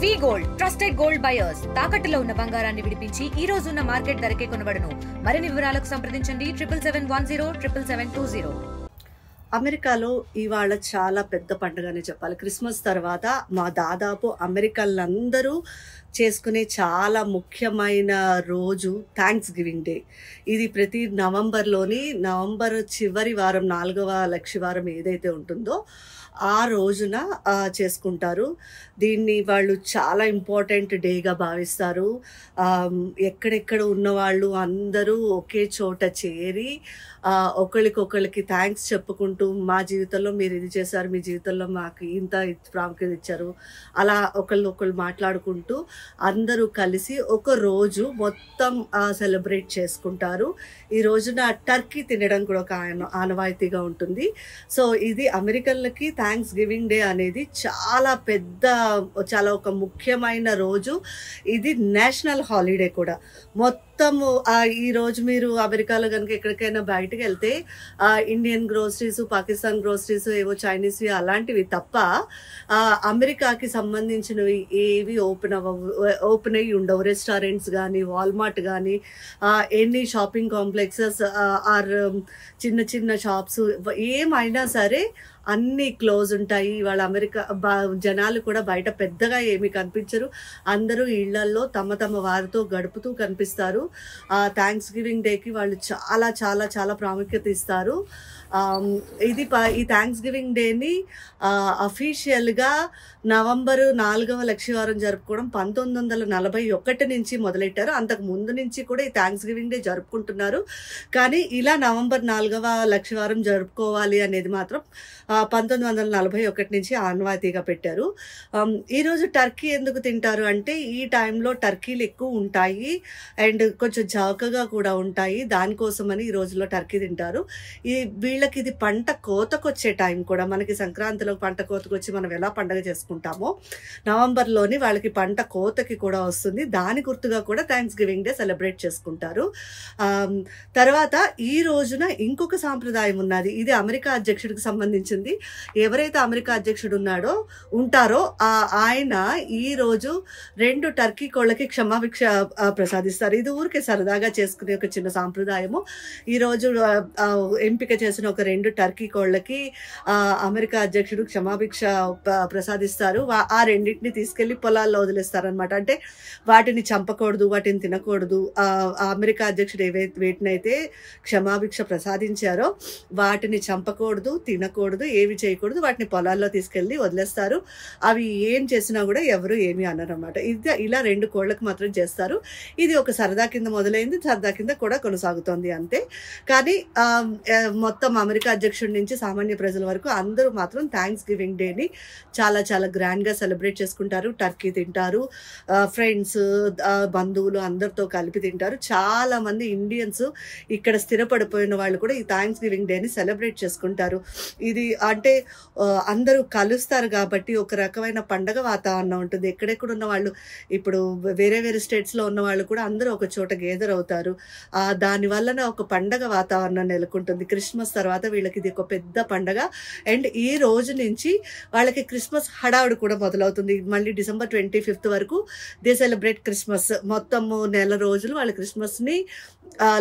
వి gold trusted gold buyers తాకట్టులో ఉన్న బంగారాన్ని విడిపించి ఈ రోజు ఉన్న మార్కెట్ ధరకే కొనబడును. మరిన్ని వివరాలకు సంప్రదించండి 77107720. అమెరికాలో ఇవాళ చాలా పెద్ద పండుగనే చెప్పాలి. క్రిస్మస్ తర్వాత దాదాపు అమెరికన్లందరూ చేసుకునే చాలా ముఖ్యమైన రోజు థ్యాంక్స్ గివింగ్ డే. ఇది ప్రతి నవంబర్ చివరి వారం 4వ లక్షవారం ఏదైతే ఉంటుందో ఆ రోజున చేసుకుంటారు. దీన్ని వాళ్ళు చాలా ఇంపార్టెంట్ డేగా భావిస్తారు. ఎక్కడెక్కడ ఉన్నవాళ్ళు అందరూ ఒకే చోట చేరి ఒకళ్ళకి థ్యాంక్స్ చెప్పుకుంటూ, మా జీవితంలో మీరు ఇది చేశారు, మీ జీవితంలో మాకు ఇంత ప్రాముఖ్యత ఇచ్చారు, అలా ఒకళ్ళు మాట్లాడుకుంటూ అందరూ కలిసి ఒక రోజు మొత్తం సెలబ్రేట్ చేసుకుంటారు. ఈ రోజున టర్కీ తినడం కూడా ఒక ఆనవాయితీగా ఉంటుంది. సో ఇది అమెరికన్లకి థ్యాంక్స్ గివింగ్ డే అనేది చాలా ఒక ముఖ్యమైన రోజు. ఇది నేషనల్ హాలిడే కూడా. మొత్తము ఈ రోజు మీరు అమెరికాలో కనుక ఎక్కడికైనా బయటకు వెళ్తే ఇండియన్ గ్రోసరీస్, పాకిస్తాన్ గ్రోసరీస్, ఏవో చైనీస్ అలాంటివి తప్ప అమెరికాకి సంబంధించినవి ఏవి ఓపెన్ అయ్యి ఉండవు. రెస్టారెంట్స్ కానీ, వాల్మార్ట్ కానీ, ఎనీ షాపింగ్ కాంప్లెక్సెస్ ఆర్ చిన్న చిన్న షాప్స్ ఏమైనా సరే అన్నీ క్లోజ్ ఉంటాయి. వాళ్ళ అమెరికా జనాలు కూడా బయట పెద్దగా ఏమీ కనిపించరు. అందరూ ఇళ్లల్లో తమ వారితో గడుపుతూ కనిపిస్తారు. థ్యాంక్స్ గివింగ్ డేకి వాళ్ళు చాలా చాలా చాలా ప్రాముఖ్యత ఇస్తారు. ఈ థ్యాంక్స్ గివింగ్ డేని అఫీషియల్గా నవంబర్ 4వ లక్షవారం జరుపుకోవడం 1941 నుంచి మొదలెట్టారు. అంతకు ముందు నుంచి కూడా ఈ థ్యాంక్స్ గివింగ్ డే జరుపుకుంటున్నారు. కానీ ఇలా నవంబర్ 4వ లక్షవారం జరుపుకోవాలి అనేది మాత్రం 1941 నుంచి ఆనవాయితీగా పెట్టారు. ఈరోజు టర్కీ ఎందుకు తింటారు అంటే, ఈ టైంలో టర్కీలు ఎక్కువ ఉంటాయి అండ్ కొంచెం చౌకగా కూడా ఉంటాయి. దానికోసమని ఈ రోజులో టర్కీ తింటారు. వీళ్ళకి ఇది పంట కోతకొచ్చే టైం కూడా. మనకి సంక్రాంతిలో పంట కోతకొచ్చి మనం ఎలా పండగ చేసుకుంటామో నవంబర్లోని వాళ్ళకి పంట కోతకి కూడా వస్తుంది. దాని గుర్తుగా కూడా థ్యాంక్స్ గివింగ్ డే సెలబ్రేట్ చేసుకుంటారు. తర్వాత ఈ రోజున ఇంకొక సాంప్రదాయం ఉన్నది. ఇది అమెరికా అధ్యక్షుడికి సంబంధించింది. ఎవరైతే అమెరికా అధ్యక్షుడు ఉంటారో ఆయన ఈ రోజు 2 టర్కీ కోళ్ళకి క్షమాభిక్ష ప్రసాదిస్తారు. ఇది ఊరికే సరదాగా చేసుకునే ఒక చిన్న సాంప్రదాయము. ఈ రోజు ఎంపిక చేసిన ఒక 2 టర్కీ కోళ్ళకి అమెరికా అధ్యక్షుడు క్షమాభిక్ష ప్రసాదిస్తారు. ఆ రెండింటిని తీసుకెళ్లి పొలాల్లో వదిలేస్తారనమాట. అంటే వాటిని చంపకూడదు, వాటిని తినకూడదు. అమెరికా అధ్యక్షుడు వేటినైతే క్షమాభిక్ష ప్రసాదించారో వాటిని చంపకూడదు, తినకూడదు, ఏవి చేయకూడదు, వాటిని పొలాల్లో తీసుకెళ్లి వదిలేస్తారు. అవి ఏం చేసినా కూడా ఎవరు ఏమి అనరన్నమాట. ఇలా 2 కోళ్ళకు మాత్రం చేస్తారు. ఇది ఒక సరదా కింద మొదలైంది, సరదా కింద కూడా కొనసాగుతోంది అంతే. కానీ మొత్తం అమెరికా అధ్యక్షుడి నుంచి సామాన్య ప్రజల వరకు అందరూ మాత్రం థ్యాంక్స్ గివింగ్ డేని చాలా చాలా గ్రాండ్గా సెలబ్రేట్ చేసుకుంటారు. టర్కీ తింటారు, ఫ్రెండ్స్, బంధువులు అందరితో కలిపి తింటారు. చాలా మంది ఇండియన్స్ ఇక్కడ స్థిరపడిపోయిన వాళ్ళు కూడా ఈ థ్యాంక్స్ గివింగ్ డేని సెలబ్రేట్ చేసుకుంటారు. ఇది అంటే అందరూ కలుస్తారు కాబట్టి ఒక రకమైన పండగ వాతావరణం ఉంటుంది. ఎక్కడెక్కడ ఉన్న వాళ్ళు, ఇప్పుడు వేరే స్టేట్స్లో ఉన్న వాళ్ళు కూడా అందరూ ఒక చోట గేదర్ అవుతారు. దానివల్లనే ఒక పండగ వాతావరణం నెలకొంటుంది. క్రిస్మస్ తర్వాత వీళ్ళకి ఇది ఒక పెద్ద పండగ. అండ్ ఈ రోజు నుంచి వాళ్ళకి క్రిస్మస్ హడావుడు కూడా మొదలవుతుంది. మళ్ళీ డిసెంబర్ 25th వరకు దే సెలబ్రేట్ క్రిస్మస్. మొత్తము నెల రోజులు వాళ్ళు క్రిస్మస్ని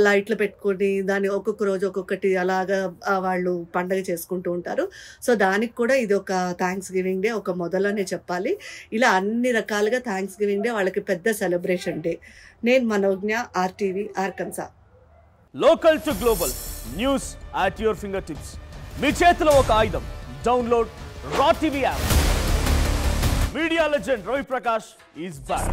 లైట్లు పెట్టుకొని దాన్ని ఒక్కొక్క రోజు ఒక్కొక్కటి అలాగా వాళ్ళు పండగ చేసుకుంటూ ఉంటారు. సో దానికి కూడా ఇది ఒక థ్యాంక్స్ గివింగ్ డే, ఒక మొదలనే చెప్పాలి. ఇలా అన్ని రకాలుగా థ్యాంక్స్ గివింగ్ డే వాళ్ళకి పెద్ద సెలబ్రేషన్ డే. నేను Manogna, RTV, Arkansas. Local to global news at your finger tips. మీ చేతిలో ఒక ఆయుధం. Download raw TV app. Media legend Ravi Prakash is back.